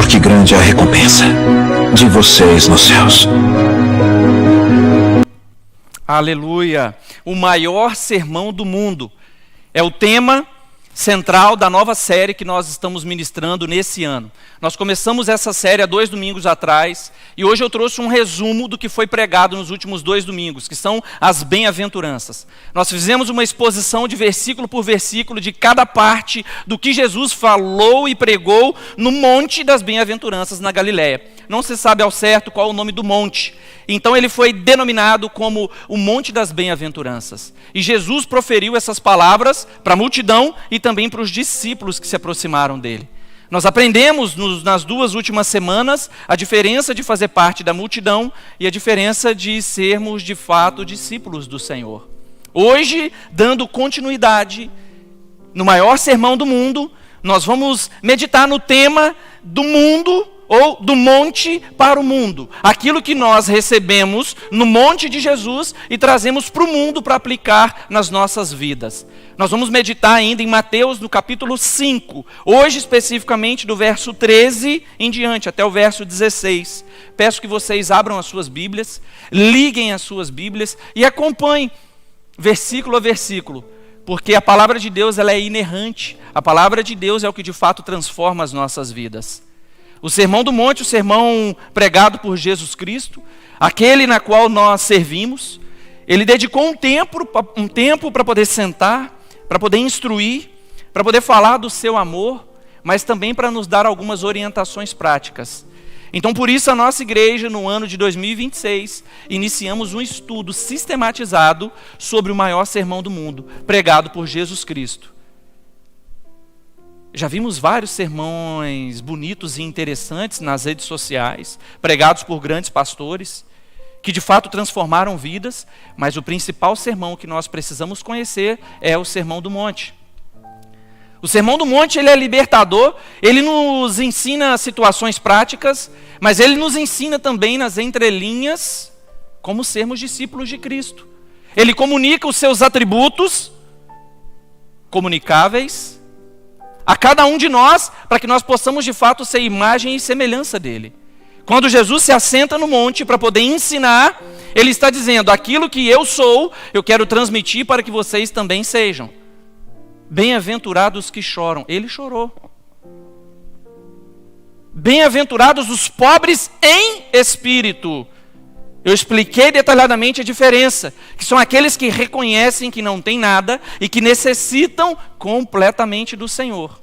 porque grande é a recompensa de vocês nos céus. Aleluia! O maior sermão do mundo é o tema central da nova série que nós estamos ministrando nesse ano. Nós começamos essa série há 2 domingos atrás e hoje eu trouxe um resumo do que foi pregado nos últimos 2 domingos, que são as bem-aventuranças. Nós fizemos uma exposição de versículo por versículo de cada parte do que Jesus falou e pregou no Monte das Bem-aventuranças na Galileia. Não se sabe ao certo qual é o nome do monte, então ele foi denominado como o Monte das Bem-aventuranças. E Jesus proferiu essas palavras para a multidão e também para os discípulos que se aproximaram dele. Nós aprendemos nas 2 últimas semanas a diferença de fazer parte da multidão e a diferença de sermos de fato discípulos do Senhor. Hoje, dando continuidade no maior sermão do mundo, nós vamos meditar no tema do mundo ou do monte para o mundo. Aquilo que nós recebemos no monte de Jesus e trazemos para o mundo para aplicar nas nossas vidas. Nós vamos meditar ainda em Mateus no capítulo 5, hoje especificamente do verso 13 em diante, até o verso 16. Peço que vocês abram as suas Bíblias, liguem as suas Bíblias e acompanhem versículo a versículo, porque a palavra de Deus ela é inerrante, a palavra de Deus é o que de fato transforma as nossas vidas. O Sermão do Monte, o sermão pregado por Jesus Cristo, aquele na qual nós servimos, ele dedicou um tempo para poder sentar, para poder instruir, para poder falar do seu amor, mas também para nos dar algumas orientações práticas. Então, por isso, a nossa igreja, no ano de 2026, iniciamos um estudo sistematizado sobre o maior sermão do mundo, pregado por Jesus Cristo. Já vimos vários sermões bonitos e interessantes nas redes sociais, pregados por grandes pastores, que de fato transformaram vidas, mas o principal sermão que nós precisamos conhecer é o Sermão do Monte. O Sermão do Monte ele é libertador, ele nos ensina situações práticas, mas ele nos ensina também nas entrelinhas como sermos discípulos de Cristo. Ele comunica os seus atributos comunicáveis a cada um de nós, para que nós possamos de fato ser imagem e semelhança dele. Quando Jesus se assenta no monte para poder ensinar, ele está dizendo, aquilo que eu sou, eu quero transmitir para que vocês também sejam. Bem-aventurados que choram. Ele chorou. Bem-aventurados os pobres em espírito. Eu expliquei detalhadamente a diferença, que são aqueles que reconhecem que não têm nada e que necessitam completamente do Senhor.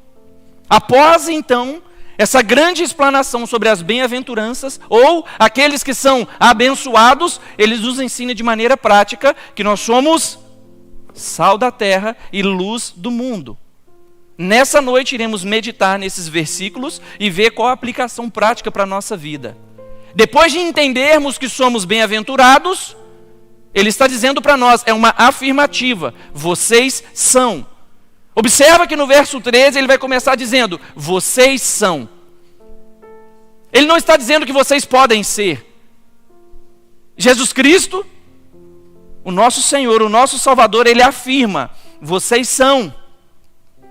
Após, então, essa grande explanação sobre as bem-aventuranças, ou aqueles que são abençoados, eles nos ensinam de maneira prática que nós somos sal da terra e luz do mundo. Nessa noite iremos meditar nesses versículos e ver qual a aplicação prática para a nossa vida. Depois de entendermos que somos bem-aventurados, ele está dizendo para nós, é uma afirmativa, vocês são. Observa que no verso 13 ele vai começar dizendo, vocês são. Ele não está dizendo que vocês podem ser. Jesus Cristo, o nosso Senhor, o nosso Salvador, ele afirma, vocês são.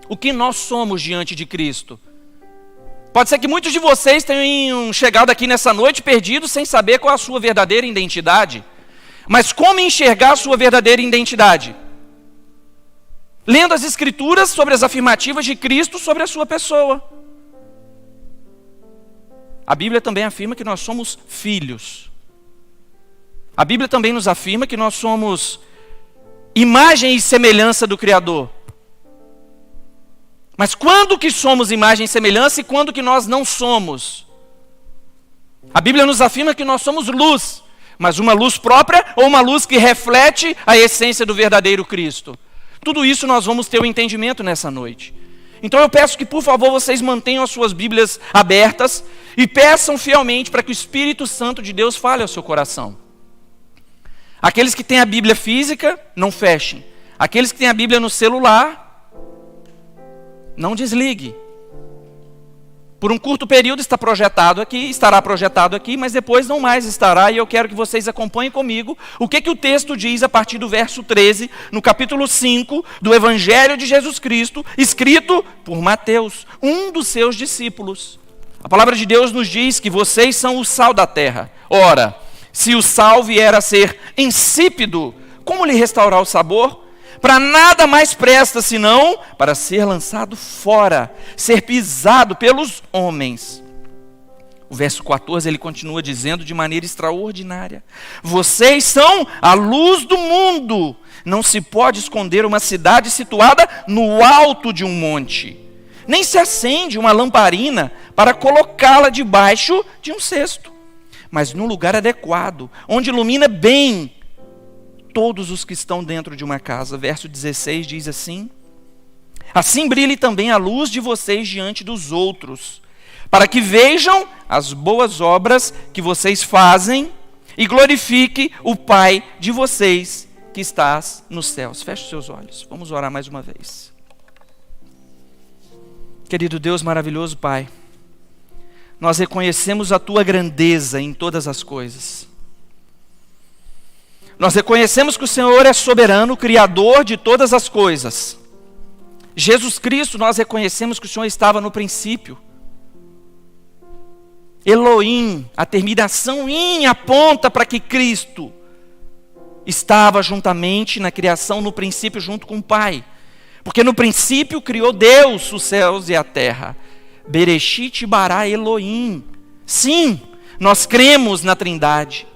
O que nós somos diante de Cristo? Pode ser que muitos de vocês tenham chegado aqui nessa noite perdidos sem saber qual é a sua verdadeira identidade. Mas como enxergar a sua verdadeira identidade? Lendo as Escrituras sobre as afirmativas de Cristo sobre a sua pessoa. A Bíblia também afirma que nós somos filhos. A Bíblia também nos afirma que nós somos imagem e semelhança do Criador. Mas quando que somos imagem e semelhança e quando que nós não somos? A Bíblia nos afirma que nós somos luz, mas uma luz própria ou uma luz que reflete a essência do verdadeiro Cristo. Tudo isso nós vamos ter o entendimento nessa noite. Então eu peço que por favor vocês mantenham as suas Bíblias abertas e peçam fielmente para que o Espírito Santo de Deus fale ao seu coração. Aqueles que têm a Bíblia física, não fechem. Aqueles que têm a Bíblia no celular, não desligue. Por um curto período estará projetado aqui, mas depois não mais estará, e eu quero que vocês acompanhem comigo o que o texto diz a partir do verso 13, no capítulo 5 do Evangelho de Jesus Cristo, escrito por Mateus, um dos seus discípulos. A palavra de Deus nos diz que vocês são o sal da terra. Ora, se o sal vier a ser insípido, como lhe restaurar o sabor? Para nada mais presta, senão para ser lançado fora, ser pisado pelos homens. O verso 14, ele continua dizendo de maneira extraordinária: vocês são a luz do mundo. Não se pode esconder uma cidade situada no alto de um monte. Nem se acende uma lamparina para colocá-la debaixo de um cesto, mas no lugar adequado, onde ilumina bem todos os que estão dentro de uma casa. Verso 16 diz assim: assim brilhe também a luz de vocês diante dos outros, para que vejam as boas obras que vocês fazem e glorifique o Pai de vocês que estás nos céus. Feche os seus olhos, vamos orar mais uma vez. Querido Deus maravilhoso Pai, nós reconhecemos a Tua grandeza em todas as coisas. Nós reconhecemos que o Senhor é soberano, Criador de todas as coisas. Jesus Cristo, nós reconhecemos que o Senhor estava no princípio. Elohim, a terminação in aponta para que Cristo estava juntamente na criação, no princípio, junto com o Pai. Porque no princípio criou Deus os céus e a terra. Bereshit bara Elohim. Sim, nós cremos na Trindade.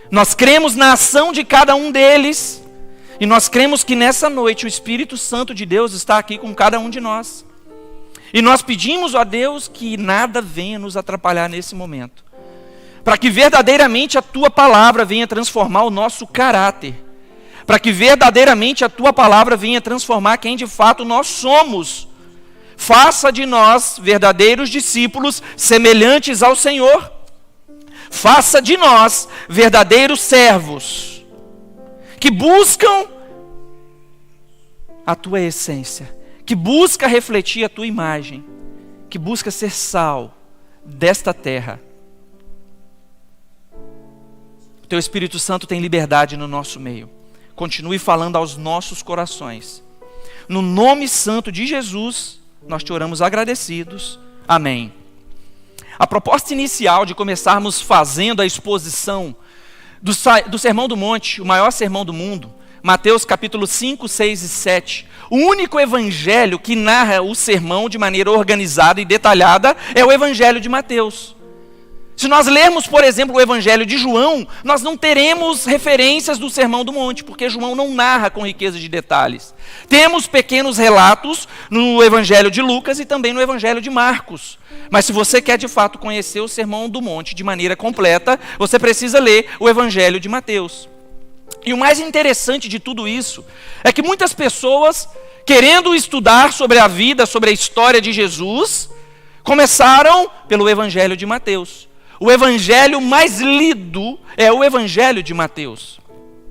Nós cremos na ação de cada um deles. E nós cremos que nessa noite o Espírito Santo de Deus está aqui com cada um de nós. E nós pedimos a Deus que nada venha nos atrapalhar nesse momento. Para que verdadeiramente a Tua palavra venha transformar o nosso caráter. Para que verdadeiramente a Tua palavra venha transformar quem de fato nós somos. Faça de nós verdadeiros discípulos semelhantes ao Senhor. Faça de nós verdadeiros servos que buscam a Tua essência, que busca refletir a Tua imagem, que busca ser sal desta terra. O Teu Espírito Santo tem liberdade no nosso meio. Continue falando aos nossos corações. No nome santo de Jesus, nós te oramos agradecidos. Amém. A proposta inicial de começarmos fazendo a exposição do Sermão do Monte, o maior sermão do mundo, Mateus capítulo 5, 6 e 7. O único evangelho que narra o sermão de maneira organizada e detalhada é o evangelho de Mateus. Se nós lermos, por exemplo, o evangelho de João, nós não teremos referências do Sermão do Monte, porque João não narra com riqueza de detalhes. Temos pequenos relatos no evangelho de Lucas e também no evangelho de Marcos. Mas se você quer de fato conhecer o Sermão do Monte de maneira completa, você precisa ler o evangelho de Mateus. E o mais interessante de tudo isso é que muitas pessoas, querendo estudar sobre a vida, sobre a história de Jesus, começaram pelo evangelho de Mateus. O evangelho mais lido é o evangelho de Mateus,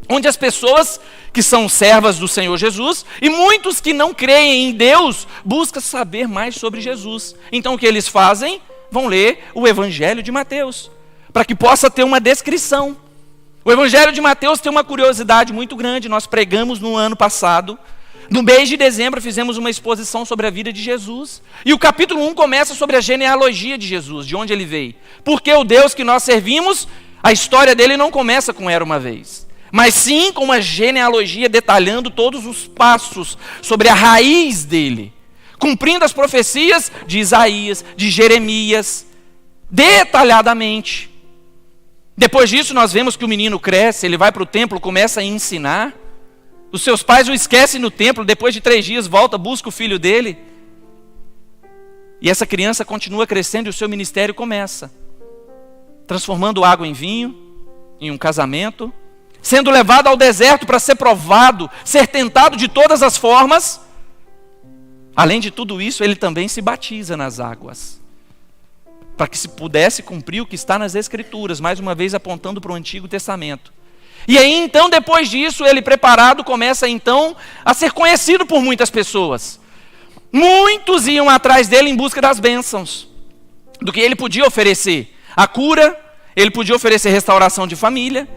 onde as pessoas que são servas do Senhor Jesus e muitos que não creem em Deus buscam saber mais sobre Jesus. Então o que eles fazem? Vão ler o evangelho de Mateus, para que possa ter uma descrição. O evangelho de Mateus tem uma curiosidade muito grande. Nós pregamos no ano passado. No mês de dezembro fizemos uma exposição sobre a vida de Jesus. E o capítulo 1 começa sobre a genealogia de Jesus, de onde ele veio. Porque o Deus que nós servimos, a história dele não começa com era uma vez, mas sim com uma genealogia detalhando todos os passos sobre a raiz dele, cumprindo as profecias de Isaías, de Jeremias, detalhadamente. Depois disso nós vemos que o menino cresce, ele vai para o templo, começa a ensinar. Os seus pais o esquecem no templo, depois de 3 dias volta, busca o filho dele. E essa criança continua crescendo e o seu ministério começa. Transformando água em vinho, em um casamento. Sendo levado ao deserto para ser provado, ser tentado de todas as formas. Além de tudo isso, ele também se batiza nas águas. Para que se pudesse cumprir o que está nas Escrituras, mais uma vez apontando para o Antigo Testamento. E aí então, depois disso, ele preparado começa então a ser conhecido por muitas pessoas. Muitos iam atrás dele em busca das bênçãos, do que ele podia oferecer. A cura, ele podia oferecer restauração de família,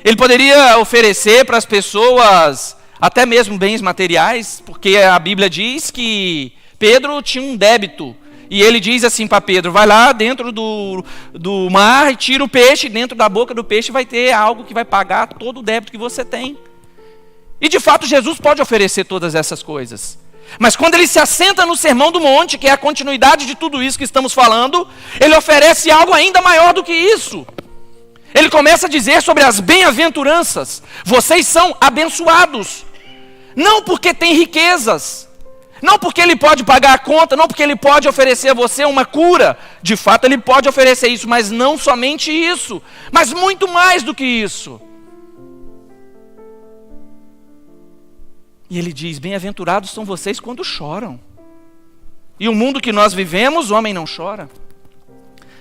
ele poderia oferecer para as pessoas até mesmo bens materiais, porque a Bíblia diz que Pedro tinha um débito, E ele diz assim para Pedro, vai lá dentro do mar e tira o peixe, dentro da boca do peixe vai ter algo que vai pagar todo o débito que você tem. E de fato Jesus pode oferecer todas essas coisas. Mas quando ele se assenta no Sermão do Monte, que é a continuidade de tudo isso que estamos falando, ele oferece algo ainda maior do que isso. Ele começa a dizer sobre as bem-aventuranças. Vocês são abençoados. Não porque têm riquezas. Não porque ele pode pagar a conta. Não porque ele pode oferecer a você uma cura. De fato ele pode oferecer isso. Mas não somente isso. Mas muito mais do que isso. E ele diz, bem-aventurados são vocês quando choram. E o mundo que nós vivemos, o homem não chora.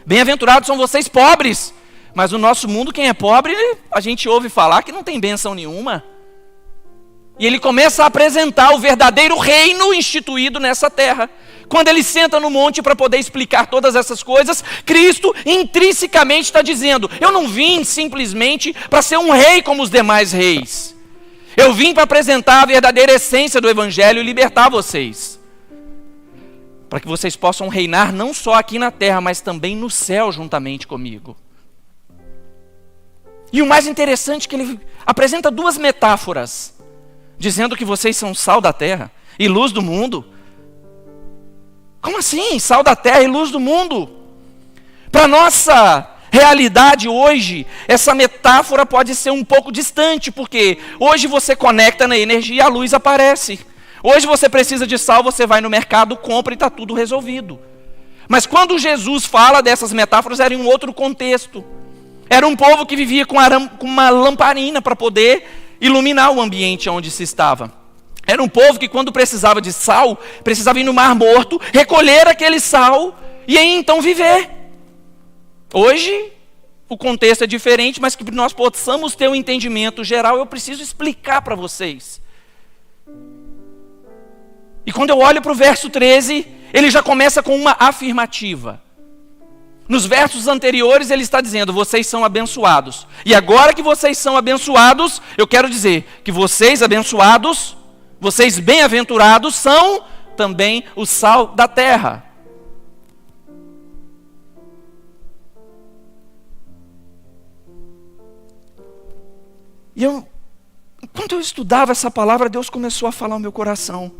Bem-aventurados são vocês pobres. Mas no nosso mundo, quem é pobre, a gente ouve falar que não tem bênção nenhuma. E ele começa a apresentar o verdadeiro reino instituído nessa terra. Quando ele senta no monte para poder explicar todas essas coisas, Cristo intrinsecamente está dizendo, eu não vim simplesmente para ser um rei como os demais reis. Eu vim para apresentar a verdadeira essência do Evangelho e libertar vocês. Para que vocês possam reinar não só aqui na terra, mas também no céu juntamente comigo. E o mais interessante é que ele apresenta duas metáforas, dizendo que vocês são sal da terra e luz do mundo. Como assim? Sal da terra e luz do mundo? Para nossa realidade hoje, essa metáfora pode ser um pouco distante, porque hoje você conecta na energia e a luz aparece. Hoje você precisa de sal, você vai no mercado, compra e está tudo resolvido. Mas quando Jesus fala dessas metáforas, era em um outro contexto. Era um povo que vivia com uma lamparina para poder iluminar o ambiente onde se estava. Era um povo que quando precisava de sal, precisava ir no Mar Morto, recolher aquele sal e aí então viver. Hoje, o contexto é diferente, mas que nós possamos ter um entendimento geral, eu preciso explicar para vocês. E quando eu olho para o verso 13, ele já começa com uma afirmativa. Nos versos anteriores ele está dizendo, vocês são abençoados. E agora que vocês são abençoados, eu quero dizer que vocês abençoados, vocês bem-aventurados, são também o sal da terra. E enquanto eu estudava essa palavra, Deus começou a falar ao meu coração.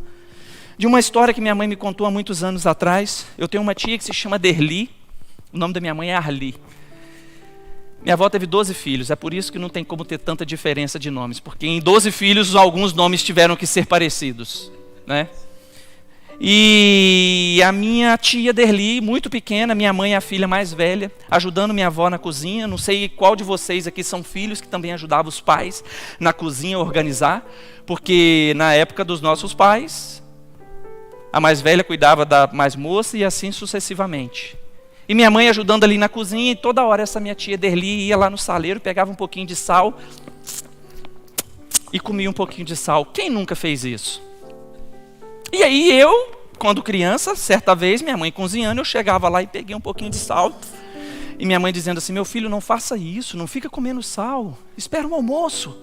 De uma história que minha mãe me contou há muitos anos atrás. Eu tenho uma tia que se chama Derli. O nome da minha mãe é Arli. Minha avó teve 12 filhos, é por isso que não tem como ter tanta diferença de nomes, porque em 12 filhos alguns nomes tiveram que ser parecidos, né? E a minha tia Derli, muito pequena, minha mãe é a filha mais velha, ajudando minha avó na cozinha. Não sei qual de vocês aqui são filhos que também ajudavam os pais na cozinha a organizar, porque na época dos nossos pais, a mais velha cuidava da mais moça e assim sucessivamente. E minha mãe ajudando ali na cozinha, e toda hora essa minha tia Derli ia lá no saleiro, pegava um pouquinho de sal e comia um pouquinho de sal. Quem nunca fez isso? E aí eu, quando criança, certa vez, minha mãe cozinhando, eu chegava lá e peguei um pouquinho de sal. E minha mãe dizendo assim, meu filho, não faça isso, não fica comendo sal, espera um almoço.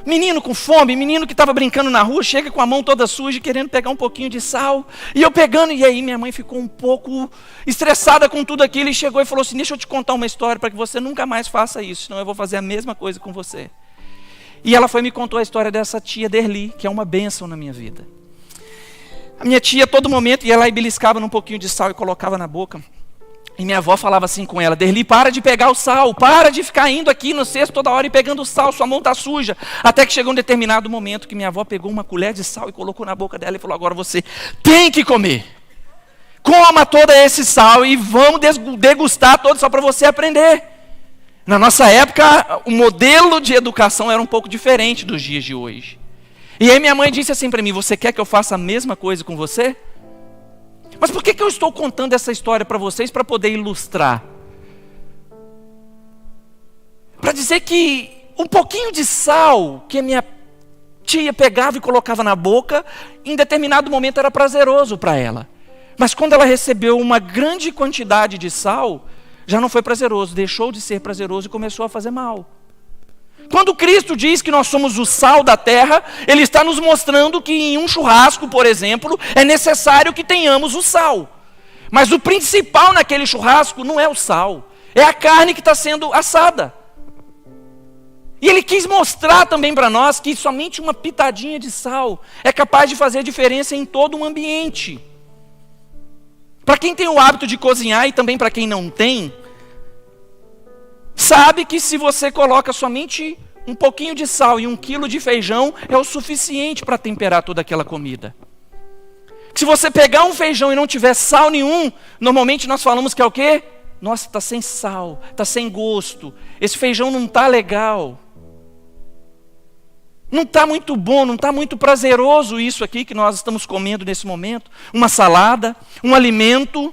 Menino com fome, menino que estava brincando na rua, chega com a mão toda suja, querendo pegar um pouquinho de sal. E eu pegando, e aí minha mãe ficou um pouco estressada com tudo aquilo, e chegou e falou assim, deixa eu te contar uma história para que você nunca mais faça isso, senão eu vou fazer a mesma coisa com você. E ela foi e me contou a história dessa tia Derli, que é uma bênção na minha vida. A minha tia, a todo momento, ia lá e beliscava num pouquinho de sal e colocava na boca. E minha avó falava assim com ela, Derli, para de pegar o sal, para de ficar indo aqui no cesto toda hora e pegando o sal, sua mão está suja. Até que chegou um determinado momento que minha avó pegou uma colher de sal e colocou na boca dela e falou, agora você tem que comer. Coma todo esse sal e vamos degustar todo só para você aprender. Na nossa época, o modelo de educação era um pouco diferente dos dias de hoje. E aí minha mãe disse assim para mim, você quer que eu faça a mesma coisa com você? Mas por que eu estou contando essa história para vocês? Para poder ilustrar. Para dizer que um pouquinho de sal que a minha tia pegava e colocava na boca, em determinado momento era prazeroso para ela. Mas quando ela recebeu uma grande quantidade de sal, já não foi prazeroso, deixou de ser prazeroso e começou a fazer mal. Quando Cristo diz que nós somos o sal da terra, Ele está nos mostrando que em um churrasco, por exemplo, é necessário que tenhamos o sal. Mas o principal naquele churrasco não é o sal, é a carne que está sendo assada. E ele quis mostrar também para nós que somente uma pitadinha de sal é capaz de fazer diferença em todo um ambiente. Para quem tem o hábito de cozinhar e também para quem não tem, sabe que se você coloca somente um pouquinho de sal e 1 quilo de feijão, é o suficiente para temperar toda aquela comida. Se você pegar um feijão e não tiver sal nenhum, normalmente nós falamos que é o quê? Nossa, está sem sal, está sem gosto, esse feijão não está legal. Não está muito bom, não está muito prazeroso isso aqui que nós estamos comendo nesse momento. Uma salada, um alimento.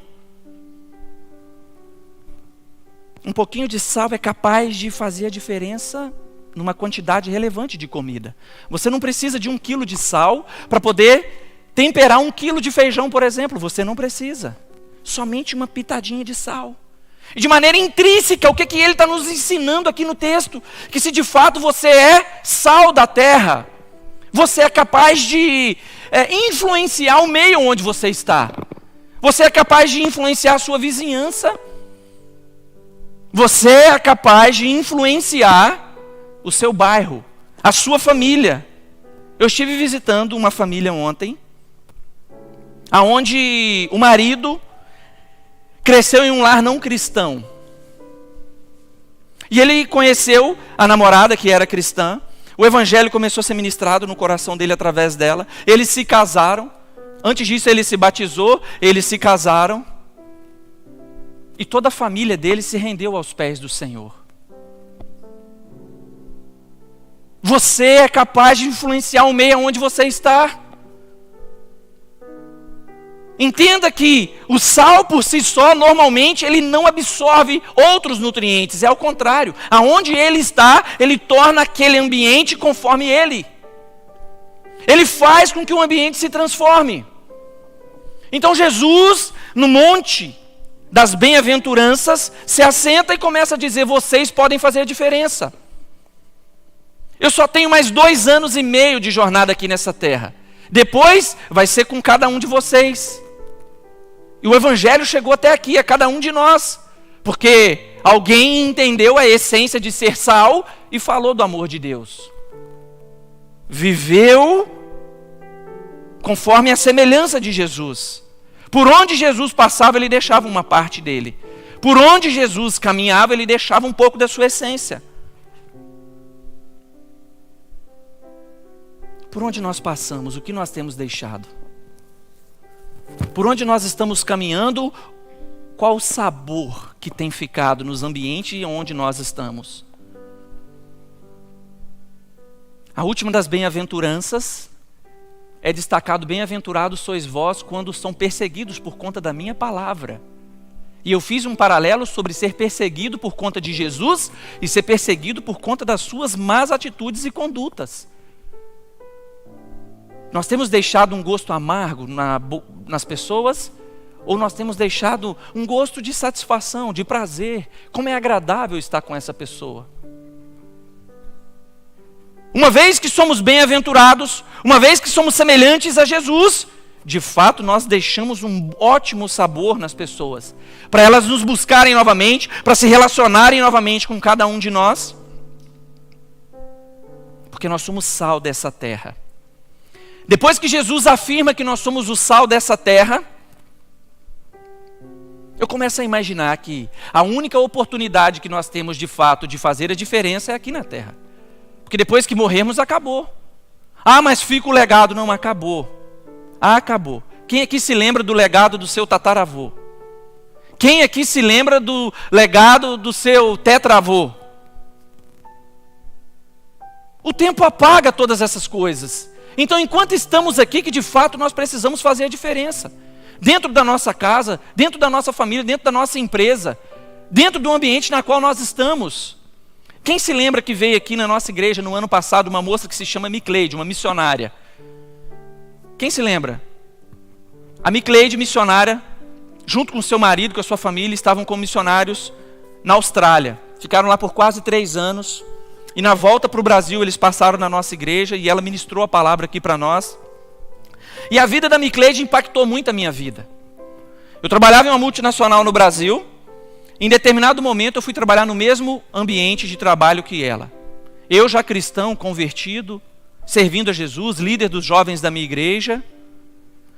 Um pouquinho de sal é capaz de fazer a diferença numa quantidade relevante de comida. Você não precisa de 1 quilo de sal para poder temperar 1 quilo de feijão, por exemplo. Você não precisa. Somente uma pitadinha de sal. E de maneira intrínseca, o que ele está nos ensinando aqui no texto? Que se de fato você é sal da terra, você é capaz de influenciar o meio onde você está. Você é capaz de influenciar a sua vizinhança. Você é capaz de influenciar o seu bairro, a sua família. Eu estive visitando uma família ontem, onde o marido cresceu em um lar não cristão. E ele conheceu a namorada que era cristã. O evangelho começou a ser ministrado no coração dele através dela. Eles se casaram. Antes disso ele se batizou, eles se casaram. E toda a família dele se rendeu aos pés do Senhor. Você é capaz de influenciar o meio onde você está. Entenda que o sal por si só, normalmente, ele não absorve outros nutrientes. É ao contrário. Aonde ele está, ele torna aquele ambiente conforme ele. Ele faz com que o ambiente se transforme. Então Jesus, no monte das bem-aventuranças, se assenta e começa a dizer: vocês podem fazer a diferença. Eu só tenho mais 2 anos e meio de jornada aqui nessa terra. Depois vai ser com cada um de vocês. E o evangelho chegou até aqui, a cada um de nós. Porque alguém entendeu a essência de ser sal e falou do amor de Deus. Viveu conforme a semelhança de Jesus. Por onde Jesus passava, ele deixava uma parte dele. Por onde Jesus caminhava, ele deixava um pouco da sua essência. Por onde nós passamos, o que nós temos deixado? Por onde nós estamos caminhando, qual o sabor que tem ficado nos ambientes onde nós estamos? A última das bem-aventuranças é destacado: bem-aventurados sois vós quando são perseguidos por conta da minha palavra. E eu fiz um paralelo sobre ser perseguido por conta de Jesus e ser perseguido por conta das suas más atitudes e condutas. Nós temos deixado um gosto amargo nas pessoas, ou nós temos deixado um gosto de satisfação, de prazer? Como é agradável estar com essa pessoa. Uma vez que somos bem-aventurados, uma vez que somos semelhantes a Jesus, de fato nós deixamos um ótimo sabor nas pessoas, para elas nos buscarem novamente, para se relacionarem novamente com cada um de nós, porque nós somos sal dessa terra. Depois que Jesus afirma que nós somos o sal dessa terra, eu começo a imaginar que a única oportunidade que nós temos de fato de fazer a diferença é aqui na terra. Porque depois que morrermos, acabou. Ah, mas fica o legado. Não, acabou. Ah, acabou. Quem aqui se lembra do legado do seu tataravô? Quem aqui se lembra do legado do seu tetravô? O tempo apaga todas essas coisas. Então, enquanto estamos aqui, que de fato nós precisamos fazer a diferença. Dentro da nossa casa, dentro da nossa família, dentro da nossa empresa, dentro do ambiente na qual nós estamos. Quem se lembra que veio aqui na nossa igreja no ano passado uma moça que se chama Micleide, uma missionária? Quem se lembra? A Micleide, missionária, junto com seu marido, com a sua família, estavam como missionários na Austrália. Ficaram lá por quase 3 anos. E na volta para o Brasil, eles passaram na nossa igreja e ela ministrou a palavra aqui para nós. E a vida da Micleide impactou muito a minha vida. Eu trabalhava em uma multinacional no Brasil. Em determinado momento eu fui trabalhar no mesmo ambiente de trabalho que ela. Eu já cristão, convertido, servindo a Jesus, líder dos jovens da minha igreja.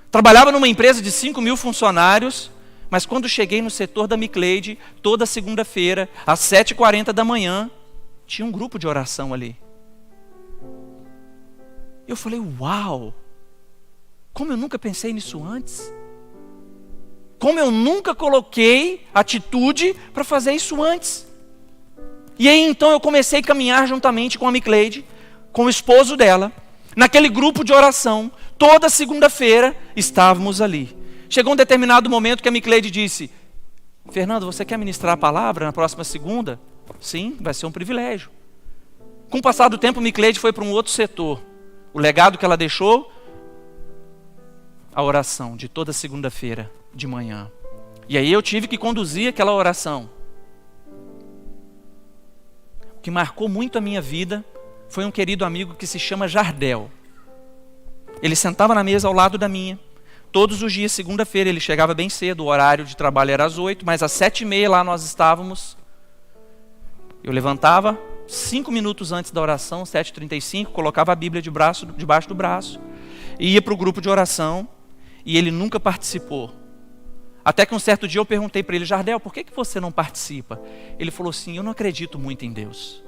Trabalhava numa empresa de 5.000 funcionários, mas quando cheguei no setor da Micleide, toda segunda-feira, às 7h40 da manhã, tinha um grupo de oração ali. Eu falei, uau! Como eu nunca pensei nisso antes? Como eu nunca coloquei atitude para fazer isso antes? E aí então eu comecei a caminhar juntamente com a Micleide, com o esposo dela, naquele grupo de oração. Toda segunda-feira estávamos ali. Chegou um determinado momento que a Micleide disse, Fernando, você quer ministrar a palavra na próxima segunda? Sim, vai ser um privilégio. Com o passar do tempo, a Micleide foi para um outro setor. O legado que ela deixou, a oração de toda segunda-feira de manhã. E aí eu tive que conduzir aquela oração. O que marcou muito a minha vida foi um querido amigo que se chama Jardel. Ele sentava na mesa ao lado da minha. Todos os dias, segunda-feira, ele chegava bem cedo, o horário de trabalho era às 8h, mas às 7h30 lá nós estávamos. Eu levantava 5 minutos antes da oração, 7h35, colocava a Bíblia debaixo do braço, ia para o grupo de oração, e ele nunca participou. Até que um certo dia eu perguntei para ele, Jardel, por que você não participa? Ele falou assim, eu não acredito muito em Deus.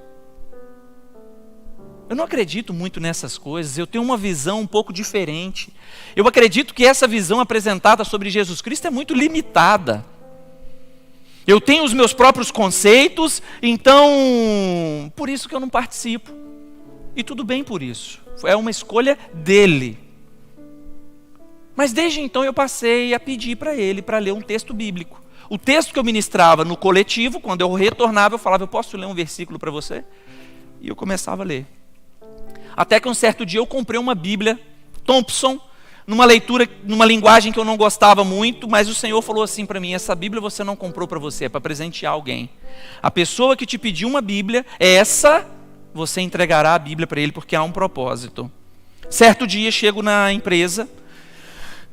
Eu não acredito muito nessas coisas, eu tenho uma visão um pouco diferente. Eu acredito que essa visão apresentada sobre Jesus Cristo é muito limitada. Eu tenho os meus próprios conceitos, então, por isso que eu não participo. E tudo bem por isso, é uma escolha dele. Mas desde então eu passei a pedir para ele para ler um texto bíblico. O texto que eu ministrava no coletivo, quando eu retornava, eu falava, eu posso ler um versículo para você? E eu começava a ler. Até que um certo dia eu comprei uma Bíblia Thompson, numa leitura, numa linguagem que eu não gostava muito, mas o Senhor falou assim para mim, essa Bíblia você não comprou para você, é para presentear alguém. A pessoa que te pediu uma Bíblia, você entregará a Bíblia para ele, porque há um propósito. Certo dia chego na empresa,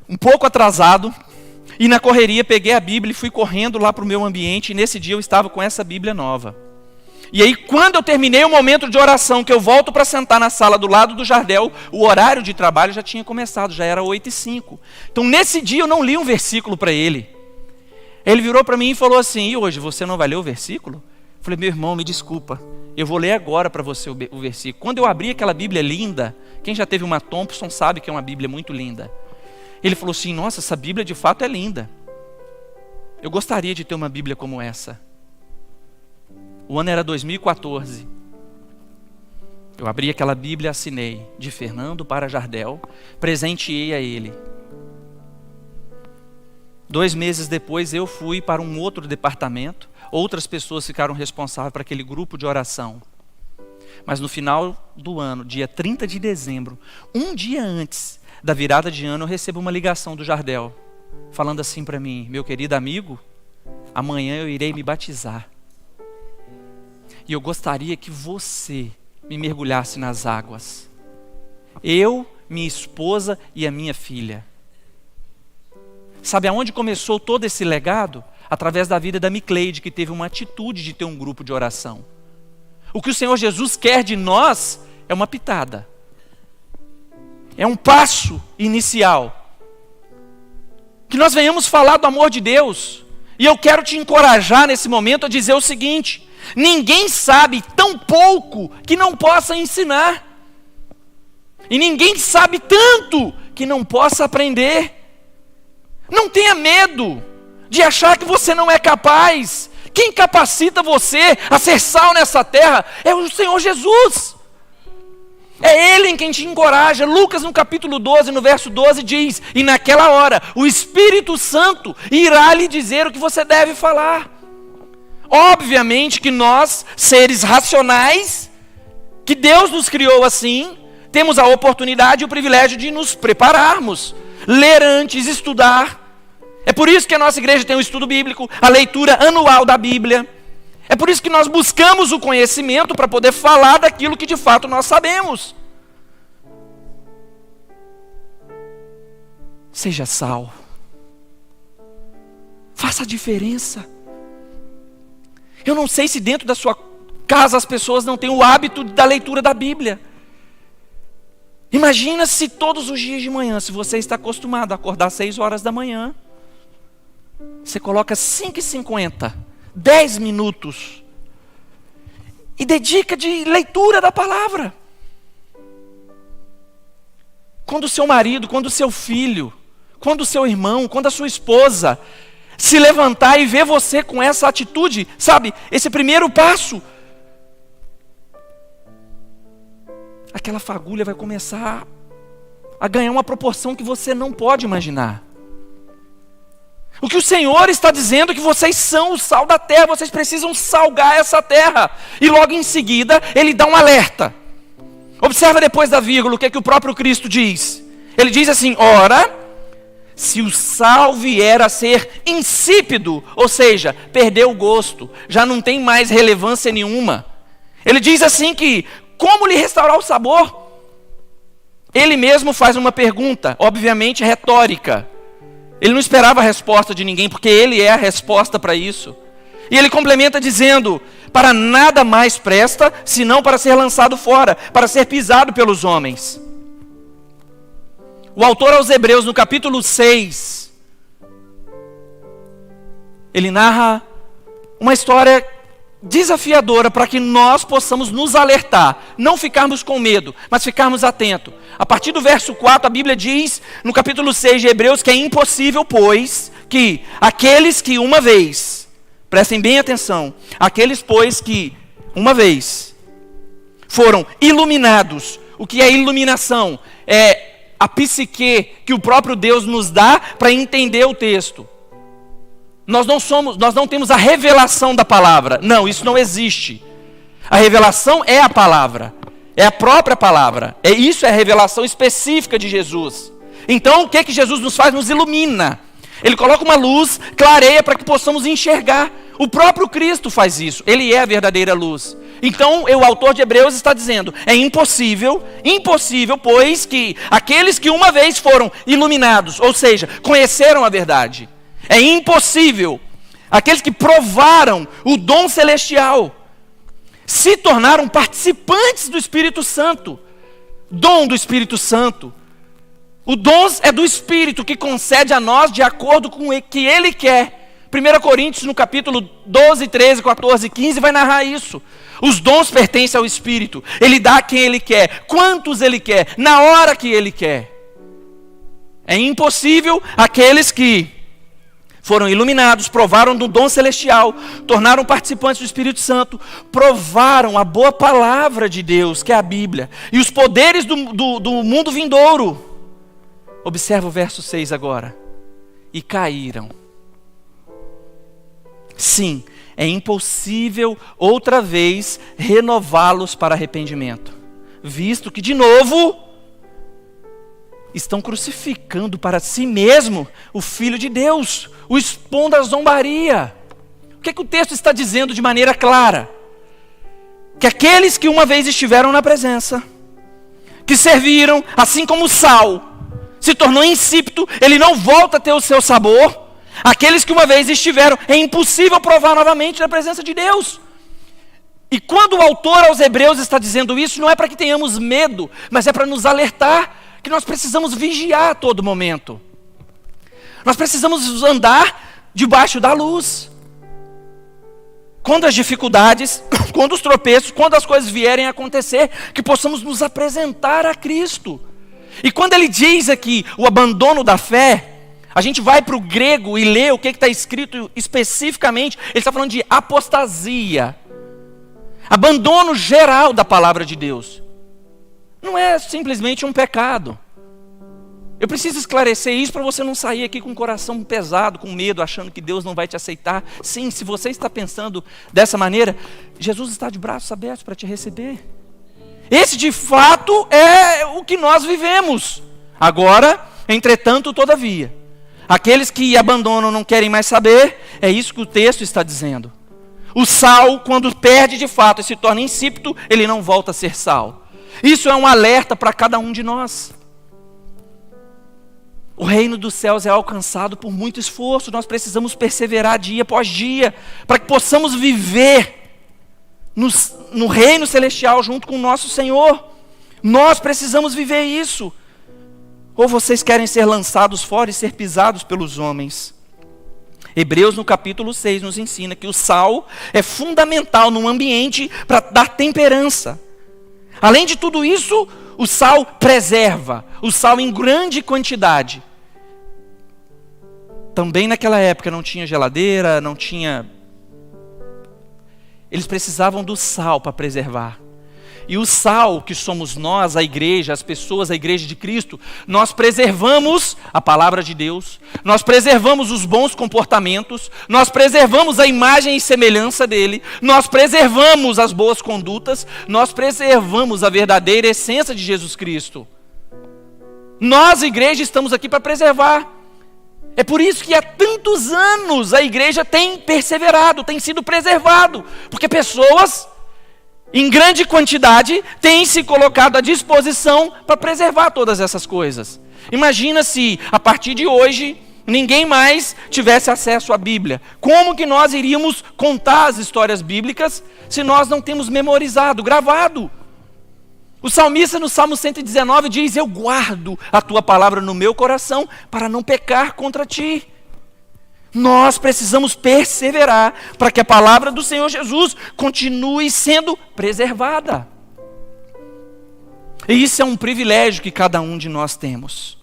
um pouco atrasado, e na correria peguei a Bíblia e fui correndo lá para o meu ambiente, e nesse dia eu estava com essa Bíblia nova. E aí quando eu terminei o momento de oração, que eu volto para sentar na sala do lado do Jardel, o horário de trabalho já tinha começado, já era 8h05. Então nesse dia eu não li um versículo para ele. Ele virou para mim e falou assim, e hoje você não vai ler o versículo? Eu falei, meu irmão, me desculpa, eu vou ler agora para você o versículo. Quando eu abri aquela Bíblia linda, quem já teve uma Thompson sabe que é uma Bíblia muito linda. Ele falou assim, nossa, essa Bíblia de fato é linda. Eu gostaria de ter uma Bíblia como essa. O ano era 2014. Eu abri aquela Bíblia e assinei, de Fernando para Jardel, presenteei a ele. 2 meses depois eu fui para um outro departamento, outras pessoas ficaram responsáveis para aquele grupo de oração. Mas no final do ano, dia 30 de dezembro, um dia antes da virada de ano, eu recebo uma ligação do Jardel, falando assim para mim, meu querido amigo, amanhã eu irei me batizar. E eu gostaria que você me mergulhasse nas águas. Eu, minha esposa e a minha filha. Sabe aonde começou todo esse legado? Através da vida da Micleide, que teve uma atitude de ter um grupo de oração. O que o Senhor Jesus quer de nós é uma pitada. É um passo inicial. Que nós venhamos falar do amor de Deus. E eu quero te encorajar nesse momento a dizer o seguinte, ninguém sabe tão pouco que não possa ensinar. E ninguém sabe tanto que não possa aprender. Não tenha medo de achar que você não é capaz. Quem capacita você a ser sal nessa terra é o Senhor Jesus. É Ele em quem te encoraja. Lucas no capítulo 12, no verso 12 diz, e naquela hora o Espírito Santo irá lhe dizer o que você deve falar. Obviamente que nós, seres racionais, que Deus nos criou assim, temos a oportunidade e o privilégio de nos prepararmos, ler antes, estudar. É por isso que a nossa igreja tem o estudo bíblico, a leitura anual da Bíblia. É por isso que nós buscamos o conhecimento para poder falar daquilo que de fato nós sabemos. Seja sal. Faça a diferença. Eu não sei se dentro da sua casa as pessoas não têm o hábito da leitura da Bíblia. Imagina se todos os dias de manhã, se você está acostumado a acordar às 6 horas da manhã, você coloca 5h50, 10 minutos, e dedica de leitura da palavra. Quando o seu marido, quando o seu filho, quando o seu irmão, quando a sua esposa se levantar e ver você com essa atitude, sabe, esse primeiro passo, aquela fagulha vai começar a ganhar uma proporção que você não pode imaginar. O que o Senhor está dizendo é que vocês são o sal da terra, vocês precisam salgar essa terra. E logo em seguida, Ele dá um alerta. Observa depois da vírgula o que é que o próprio Cristo diz. Ele diz assim: ora, se o sal vier a ser insípido, ou seja, perdeu o gosto, já não tem mais relevância nenhuma. Ele diz assim que, como lhe restaurar o sabor? Ele mesmo faz uma pergunta, obviamente retórica. Ele não esperava a resposta de ninguém, porque ele é a resposta para isso. E ele complementa dizendo: para nada mais presta, senão para ser lançado fora, para ser pisado pelos homens. O autor aos Hebreus, no capítulo 6, ele narra uma história desafiadora para que nós possamos nos alertar, não ficarmos com medo, mas ficarmos atentos. A partir do verso 4, a Bíblia diz, no capítulo 6 de Hebreus, que é impossível, pois, que aqueles que uma vez, prestem bem atenção, aqueles, pois, que uma vez foram iluminados. O que é iluminação? É a psique que o próprio Deus nos dá para entender o texto. Nós não temos a revelação da palavra. Não, isso não existe. A revelação é a palavra. É a própria palavra. Isso é a revelação específica de Jesus. Então, o que que Jesus nos faz? Nos ilumina. Ele coloca uma luz, clareia para que possamos enxergar. O próprio Cristo faz isso. Ele é a verdadeira luz. Então, o autor de Hebreus está dizendo: é impossível, pois, que aqueles que uma vez foram iluminados, ou seja, conheceram a verdade, é impossível, aqueles que provaram o dom celestial, se tornaram participantes do Espírito Santo. Dom do Espírito Santo. O dom é do Espírito que concede a nós de acordo com o que Ele quer. 1 Coríntios, no capítulo 12, 13, 14 e 15, vai narrar isso. Os dons pertencem ao Espírito. Ele dá a quem Ele quer, quantos Ele quer, na hora que Ele quer. É impossível aqueles que foram iluminados, provaram do dom celestial, tornaram participantes do Espírito Santo, provaram a boa palavra de Deus, que é a Bíblia, e os poderes do mundo vindouro. Observa o verso 6 agora. E caíram. Sim, é impossível outra vez renová-los para arrependimento, visto que, de novo, estão crucificando para si mesmo o Filho de Deus, o expondo à zombaria. O que é que o texto está dizendo de maneira clara? Que aqueles que uma vez estiveram na presença, que serviram, assim como o sal se tornou insípido, ele não volta a ter o seu sabor. Aqueles que uma vez estiveram, é impossível provar novamente na presença de Deus. E quando o autor aos Hebreus está dizendo isso, não é para que tenhamos medo, mas é para nos alertar que nós precisamos vigiar a todo momento. Nós precisamos andar debaixo da luz. Quando as dificuldades, quando os tropeços, quando as coisas vierem a acontecer, que possamos nos apresentar a Cristo. E quando ele diz aqui o abandono da fé, a gente vai para o grego e lê o que está escrito especificamente. Ele está falando de apostasia, abandono geral da palavra de Deus. Não é simplesmente um pecado. Eu preciso esclarecer isso para você não sair aqui com o coração pesado, com medo, achando que Deus não vai te aceitar. Sim, se você está pensando dessa maneira, Jesus está de braços abertos para te receber. Esse de fato é o que nós vivemos. Agora, entretanto, todavia, aqueles que abandonam, não querem mais saber, é isso que o texto está dizendo. O sal, quando perde de fato e se torna insípido, ele não volta a ser sal. Isso é um alerta para cada um de nós. O reino dos céus é alcançado por muito esforço. Nós precisamos perseverar dia após dia, para que possamos viver no reino celestial junto com o nosso Senhor. Nós precisamos viver isso. Ou vocês querem ser lançados fora e ser pisados pelos homens? Hebreus, no capítulo 6, nos ensina que o sal é fundamental num ambiente para dar temperança. Além de tudo isso, o sal preserva, o sal em grande quantidade. Também naquela época não tinha geladeira, não tinha... Eles precisavam do sal para preservar. E o sal que somos nós, a igreja, as pessoas, a igreja de Cristo, nós preservamos a palavra de Deus, nós preservamos os bons comportamentos, nós preservamos a imagem e semelhança dele, nós preservamos as boas condutas, nós preservamos a verdadeira essência de Jesus Cristo. Nós, igreja, estamos aqui para preservar. É por isso que há tantos anos a igreja tem perseverado, tem sido preservado, porque pessoas em grande quantidade têm se colocado à disposição para preservar todas essas coisas. Imagina se a partir de hoje ninguém mais tivesse acesso à Bíblia. Como que nós iríamos contar as histórias bíblicas se nós não temos memorizado, gravado? O salmista no Salmo 119 diz: eu guardo a tua palavra no meu coração para não pecar contra ti. Nós precisamos perseverar para que a palavra do Senhor Jesus continue sendo preservada. E isso é um privilégio que cada um de nós temos.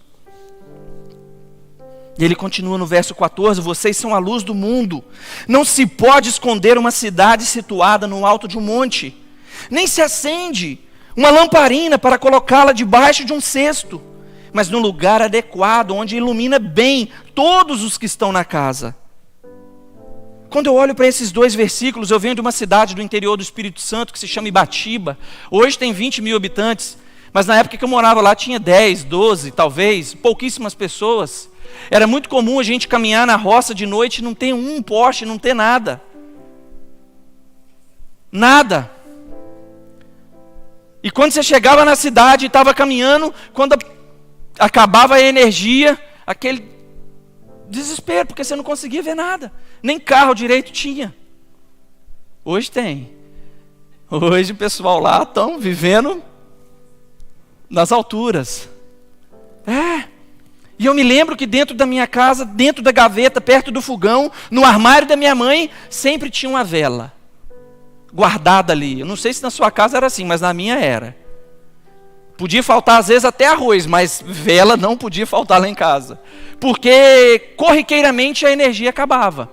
E ele continua no verso 14: vocês são a luz do mundo. Não se pode esconder uma cidade situada no alto de um monte. Nem se acende uma lamparina para colocá-la debaixo de um cesto, mas no lugar adequado, onde ilumina bem todos os que estão na casa. Quando eu olho para esses dois versículos, eu venho de uma cidade do interior do Espírito Santo que se chama Ibatiba. Hoje tem 20 mil habitantes, mas na época que eu morava lá tinha 10, 12, talvez, pouquíssimas pessoas. Era muito comum a gente caminhar na roça de noite e não ter um poste, não ter nada. Nada. E quando você chegava na cidade e estava caminhando, quando acabava a energia, aquele desespero, porque você não conseguia ver nada. Nem carro direito tinha. Hoje tem. Hoje o pessoal lá estão vivendo nas alturas. E eu me lembro que dentro da minha casa, dentro da gaveta, perto do fogão, no armário da minha mãe, sempre tinha uma vela guardada ali. Eu não sei se na sua casa era assim, mas na minha era. Podia faltar às vezes até arroz, mas vela não podia faltar lá em casa. Porque corriqueiramente a energia acabava.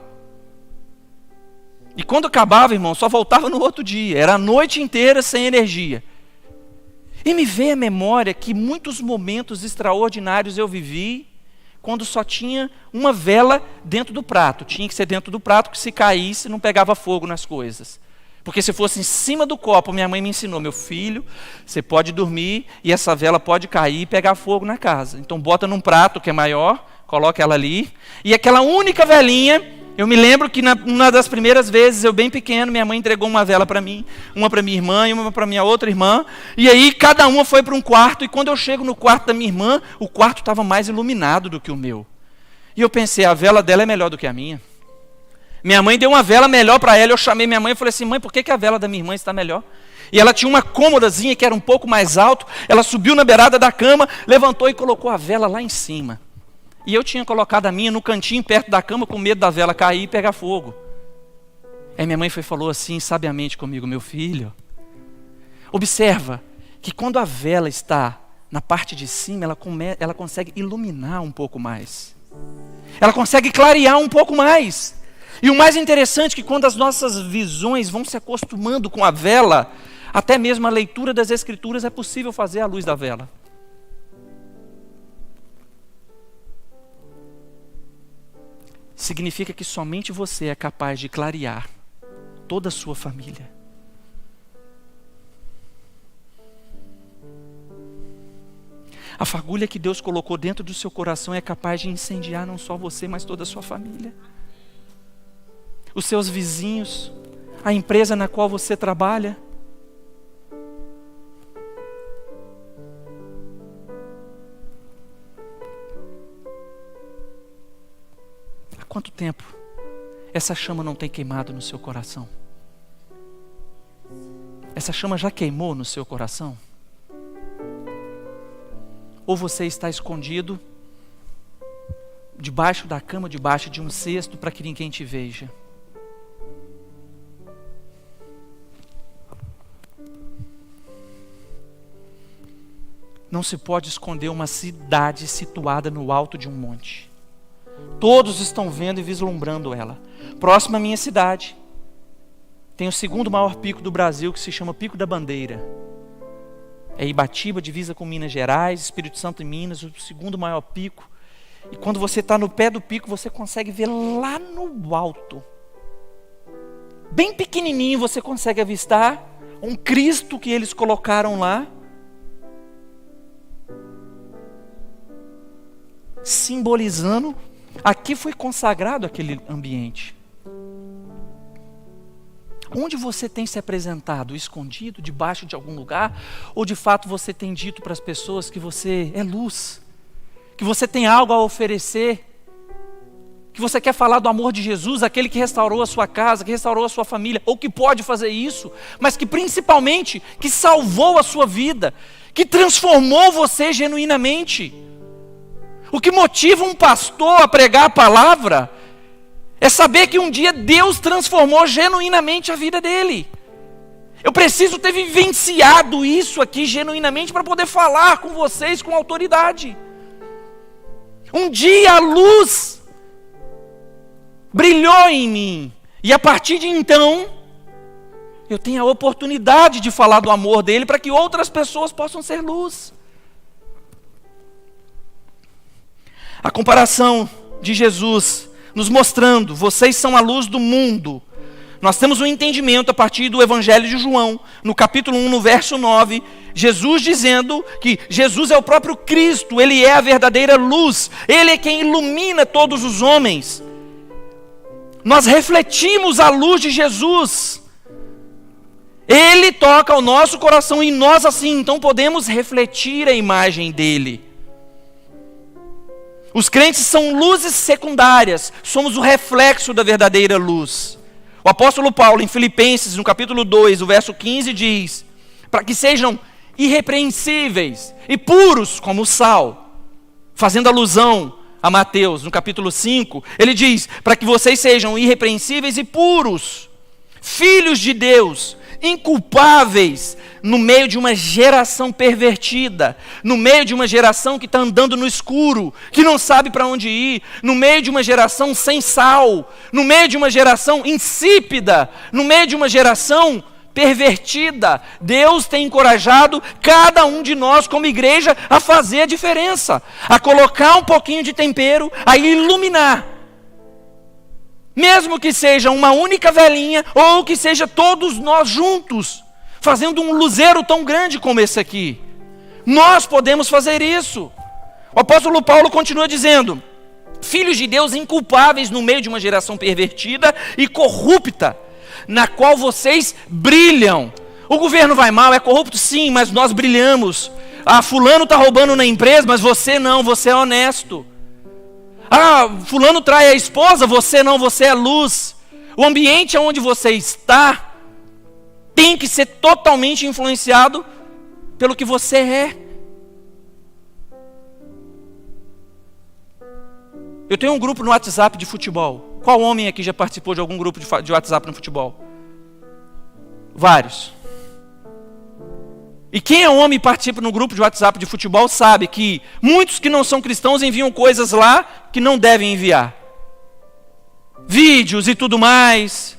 E quando acabava, irmão, só voltava no outro dia. Era a noite inteira sem energia. E me veio à memória que muitos momentos extraordinários eu vivi quando só tinha uma vela dentro do prato. Tinha que ser dentro do prato, que se caísse não pegava fogo nas coisas. Porque se fosse em cima do copo, minha mãe me ensinou: meu filho, você pode dormir e essa vela pode cair e pegar fogo na casa. Então bota num prato que é maior, coloca ela ali. E aquela única velinha, eu me lembro que uma das primeiras vezes, eu bem pequeno, minha mãe entregou uma vela para mim, uma para minha irmã e uma para minha outra irmã. E aí cada uma foi para um quarto, e quando eu chego no quarto da minha irmã, o quarto estava mais iluminado do que o meu. E eu pensei: a vela dela é melhor do que a minha. Minha mãe deu uma vela melhor para ela, eu chamei minha mãe e falei assim: mãe, por que a vela da minha irmã está melhor? E ela tinha uma cômodazinha que era um pouco mais alto, ela subiu na beirada da cama, levantou e colocou a vela lá em cima. E eu tinha colocado a minha no cantinho perto da cama com medo da vela cair e pegar fogo. Aí minha mãe falou assim sabiamente comigo: meu filho, observa que quando a vela está na parte de cima, ela consegue iluminar um pouco mais. Ela consegue clarear um pouco mais. E o mais interessante é que quando as nossas visões vão se acostumando com a vela, até mesmo a leitura das Escrituras é possível fazer à luz da vela. Significa que somente você é capaz de clarear toda a sua família. A fagulha que Deus colocou dentro do seu coração é capaz de incendiar não só você, mas toda a sua família. Os seus vizinhos, a empresa na qual você trabalha. quanto tempo essa chama não tem queimado no seu coração? Essa chama já queimou no seu coração? Ou você está escondido debaixo da cama, debaixo de um cesto, para que ninguém te veja? Não se pode esconder uma cidade situada no alto de um monte. Todos estão vendo e vislumbrando ela. Próximo à minha cidade, tem o segundo maior pico do Brasil, que se chama Pico da Bandeira. É Ibatiba, divisa com Minas Gerais, Espírito Santo e Minas, o segundo maior pico. E quando você está no pé do pico, você consegue ver lá no alto, bem pequenininho, você consegue avistar um Cristo que eles colocaram lá, simbolizando, aqui foi consagrado aquele ambiente. Onde você tem se apresentado? Escondido, debaixo de algum lugar? Ou de fato você tem dito para as pessoas que você é luz? Que você tem algo a oferecer? Que você quer falar do amor de Jesus, aquele que restaurou a sua casa, que restaurou a sua família, ou que pode fazer isso, mas que principalmente, que salvou a sua vida, que transformou você genuinamente. O que motiva um pastor a pregar a palavra é saber que um dia Deus transformou genuinamente a vida dele. Eu preciso ter vivenciado isso aqui genuinamente para poder falar com vocês com autoridade. Um dia a luz brilhou em mim, e a partir de então eu tenho a oportunidade de falar do amor dele para que outras pessoas possam ser luz. A comparação de Jesus nos mostrando, vocês são a luz do mundo. Nós temos um entendimento a partir do Evangelho de João, no capítulo 1, no verso 9, Jesus dizendo que Jesus é o próprio Cristo, Ele é a verdadeira luz, Ele é quem ilumina todos os homens. Nós refletimos a luz de Jesus, Ele toca o nosso coração e nós assim, então podemos refletir a imagem dEle. Os crentes são luzes secundárias, somos o reflexo da verdadeira luz. O apóstolo Paulo, em Filipenses, no capítulo 2, o verso 15, diz: para que sejam irrepreensíveis e puros como o sal. Fazendo alusão a Mateus, no capítulo 5, ele diz: para que vocês sejam irrepreensíveis e puros, filhos de Deus, inculpáveis, no meio de uma geração pervertida, no meio de uma geração que está andando no escuro, que não sabe para onde ir, no meio de uma geração sem sal, no meio de uma geração insípida, no meio de uma geração pervertida. Deus tem encorajado cada um de nós como igreja a fazer a diferença, a colocar um pouquinho de tempero, a iluminar. Mesmo que seja uma única velhinha, ou que seja todos nós juntos, fazendo um luzeiro tão grande como esse aqui. Nós podemos fazer isso. O apóstolo Paulo continua dizendo: filhos de Deus inculpáveis no meio de uma geração pervertida e corrupta, na qual vocês brilham. O governo vai mal, é corrupto sim, mas nós brilhamos. Ah, fulano está roubando na empresa, mas você não, você é honesto. Ah, fulano trai a esposa, você não, você é luz. O ambiente onde você está tem que ser totalmente influenciado pelo que você é. Eu tenho um grupo no WhatsApp de futebol. Qual homem aqui já participou de algum grupo de WhatsApp no futebol? Vários. E quem é homem e participa no grupo de WhatsApp de futebol sabe que muitos que não são cristãos enviam coisas lá que não devem enviar. Vídeos e tudo mais.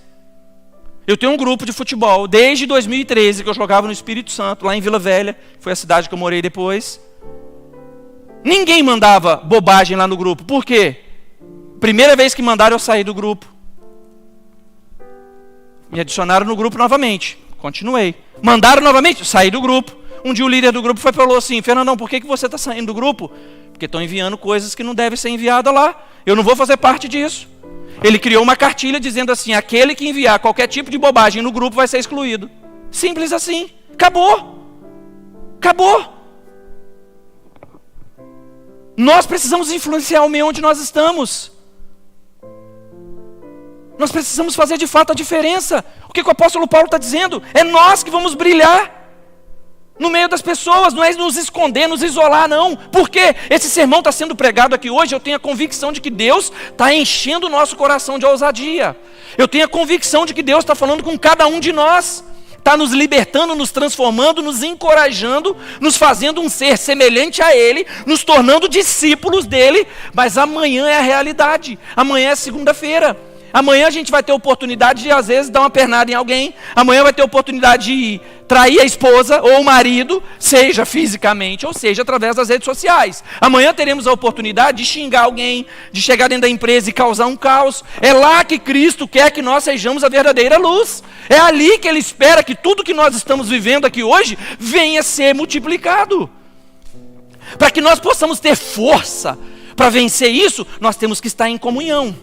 Eu tenho um grupo de futebol desde 2013 que eu jogava no Espírito Santo, lá em Vila Velha, foi a cidade que eu morei depois. Ninguém mandava bobagem lá no grupo. Por quê? Primeira vez que mandaram eu saí do grupo. Me adicionaram no grupo novamente. Continuei. Mandaram novamente, saí do grupo. Um dia o líder do grupo falou assim: Fernandão, por que você está saindo do grupo? Porque estão enviando coisas que não devem ser enviadas lá. Eu não vou fazer parte disso. Ele criou uma cartilha dizendo assim: aquele que enviar qualquer tipo de bobagem no grupo vai ser excluído. Simples assim. Acabou. Acabou. Nós precisamos influenciar o meio onde nós estamos. Nós precisamos fazer de fato a diferença. O que o apóstolo Paulo está dizendo? É nós que vamos brilhar no meio das pessoas, não é nos esconder, nos isolar, não. Porque esse sermão está sendo pregado aqui hoje, eu tenho a convicção de que Deus está enchendo o nosso coração de ousadia. Eu tenho a convicção de que Deus está falando com cada um de nós. Está nos libertando, nos transformando, nos encorajando, nos fazendo um ser semelhante a Ele, nos tornando discípulos dEle. Mas amanhã é a realidade, amanhã é segunda-feira. Amanhã a gente vai ter oportunidade de, às vezes, dar uma pernada em alguém. Amanhã vai ter oportunidade de trair a esposa ou o marido, seja fisicamente ou seja através das redes sociais. Amanhã teremos a oportunidade de xingar alguém, de chegar dentro da empresa e causar um caos. É lá que Cristo quer que nós sejamos a verdadeira luz. É ali que Ele espera que tudo que nós estamos vivendo aqui hoje venha a ser multiplicado. Para que nós possamos ter força para vencer isso, nós temos que estar em comunhão.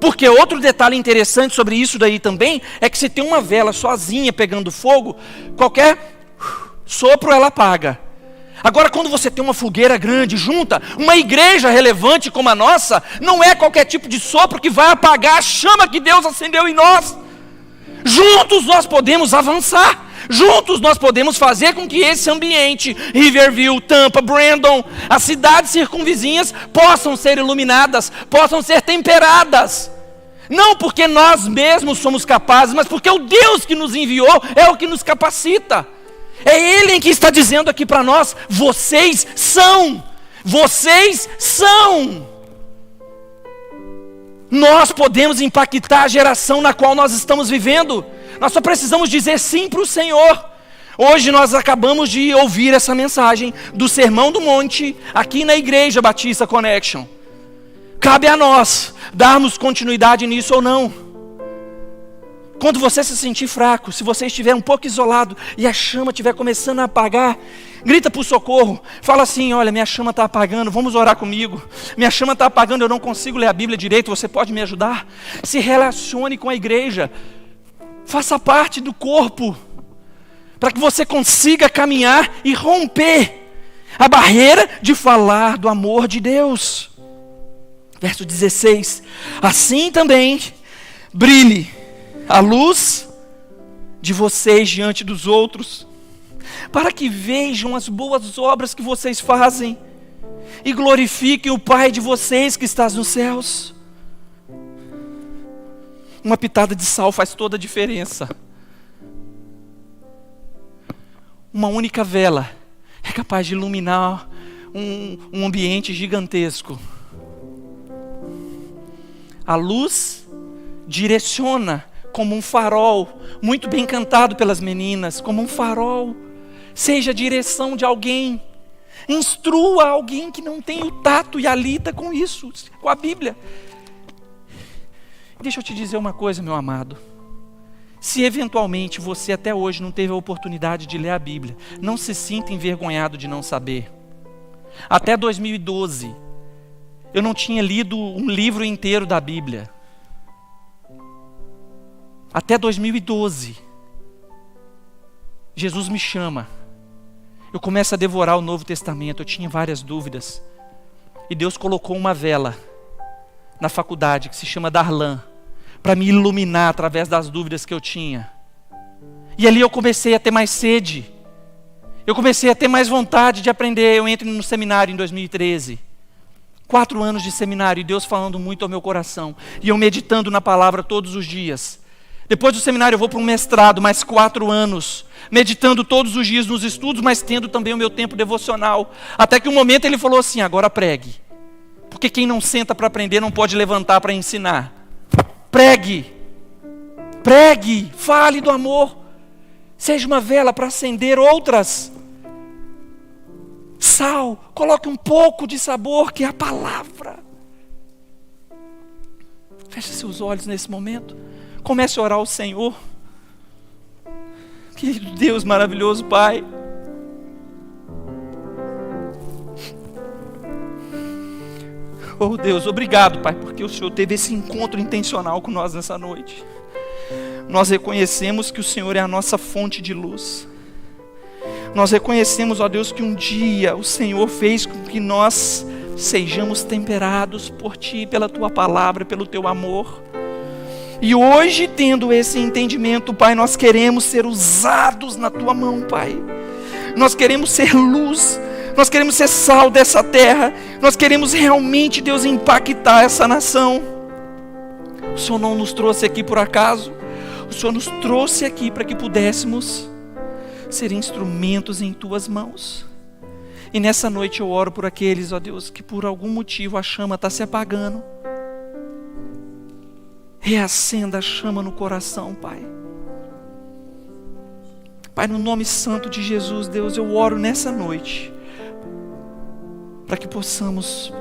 Porque outro detalhe interessante sobre isso daí também, é que se tem uma vela sozinha pegando fogo, qualquer sopro ela apaga. Agora quando você tem uma fogueira grande junta, uma igreja relevante como a nossa, não é qualquer tipo de sopro que vai apagar a chama que Deus acendeu em nós. Juntos nós podemos avançar. Juntos nós podemos fazer com que esse ambiente, Riverview, Tampa, Brandon, as cidades circunvizinhas possam ser iluminadas, possam ser temperadas. Não porque nós mesmos somos capazes, mas porque o Deus que nos enviou é o que nos capacita. É Ele que está dizendo aqui para nós, vocês são. Nós podemos impactar a geração na qual nós estamos vivendo. Nós só precisamos dizer sim para o Senhor. Hoje nós acabamos de ouvir essa mensagem do Sermão do Monte, aqui na Igreja Batista Connection. Cabe a nós darmos continuidade nisso ou não. Quando você se sentir fraco, se você estiver um pouco isolado e a chama estiver começando a apagar, grita por socorro, fala assim, olha, minha chama está apagando, vamos orar comigo. Minha chama está apagando, eu não consigo ler a Bíblia direito, você pode me ajudar? Se relacione com a igreja, faça parte do corpo, para que você consiga caminhar e romper a barreira de falar do amor de Deus. Verso 16, assim também brilhe a luz de vocês diante dos outros, para que vejam as boas obras que vocês fazem e glorifiquem o Pai de vocês que está nos céus. Uma pitada de sal faz toda a diferença. Uma única vela é capaz de iluminar um ambiente gigantesco. A luz direciona como um farol, muito bem cantado pelas meninas, como um farol. Seja a direção de alguém. Instrua alguém que não tem o tato e a lida com isso, com a Bíblia. Deixa eu te dizer uma coisa, meu amado. Se eventualmente você até hoje não teve a oportunidade de ler a Bíblia, não se sinta envergonhado de não saber. Até 2012, eu não tinha lido um livro inteiro da Bíblia. Até 2012, Jesus me chama. Eu começo a devorar o Novo Testamento, eu tinha várias dúvidas. E Deus colocou uma vela na faculdade, que se chama Darlan, para me iluminar através das dúvidas que eu tinha. E ali eu comecei a ter mais sede. Eu comecei a ter mais vontade de aprender. Eu entro no seminário em 2013. 4 anos de seminário, e Deus falando muito ao meu coração. E eu meditando na palavra todos os dias. Depois do seminário eu vou para um mestrado, mais 4 anos. Meditando todos os dias nos estudos, mas tendo também o meu tempo devocional. Até que um momento ele falou assim, agora pregue. Porque quem não senta para aprender não pode levantar para ensinar. Pregue. Pregue. Fale do amor. Seja uma vela para acender outras. Sal, coloque um pouco de sabor, que é a palavra. Feche seus olhos nesse momento. Comece a orar ao Senhor. Querido Deus maravilhoso, Pai. Oh Deus, obrigado, Pai, porque o Senhor teve esse encontro intencional com nós nessa noite. Nós reconhecemos que o Senhor é a nossa fonte de luz. Nós reconhecemos, ó Deus, que um dia o Senhor fez com que nós sejamos temperados por Ti, pela Tua palavra, pelo Teu amor. E hoje, tendo esse entendimento, Pai, nós queremos ser usados na Tua mão, Pai. Nós queremos ser luz, nós queremos ser sal dessa terra, nós queremos realmente, Deus, impactar essa nação. O Senhor não nos trouxe aqui por acaso, o Senhor nos trouxe aqui para que pudéssemos ser instrumentos em Tuas mãos. E nessa noite eu oro por aqueles, ó Deus, que por algum motivo a chama está se apagando. Reacenda a chama no coração, Pai. Pai, no nome santo de Jesus, Deus, eu oro nessa noite para que possamos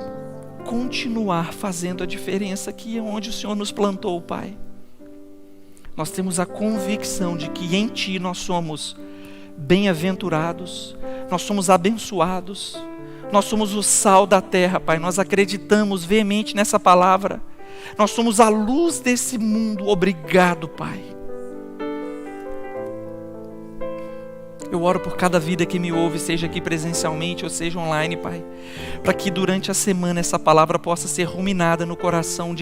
continuar fazendo a diferença aqui onde o Senhor nos plantou, Pai. Nós temos a convicção de que em Ti nós somos bem-aventurados, nós somos abençoados, nós somos o sal da terra, Pai. Nós acreditamos veemente nessa palavra. Nós somos a luz desse mundo. Obrigado, Pai. Eu oro por cada vida que me ouve, seja aqui presencialmente ou seja online, Pai, para que durante a semana essa palavra possa ser ruminada no coração de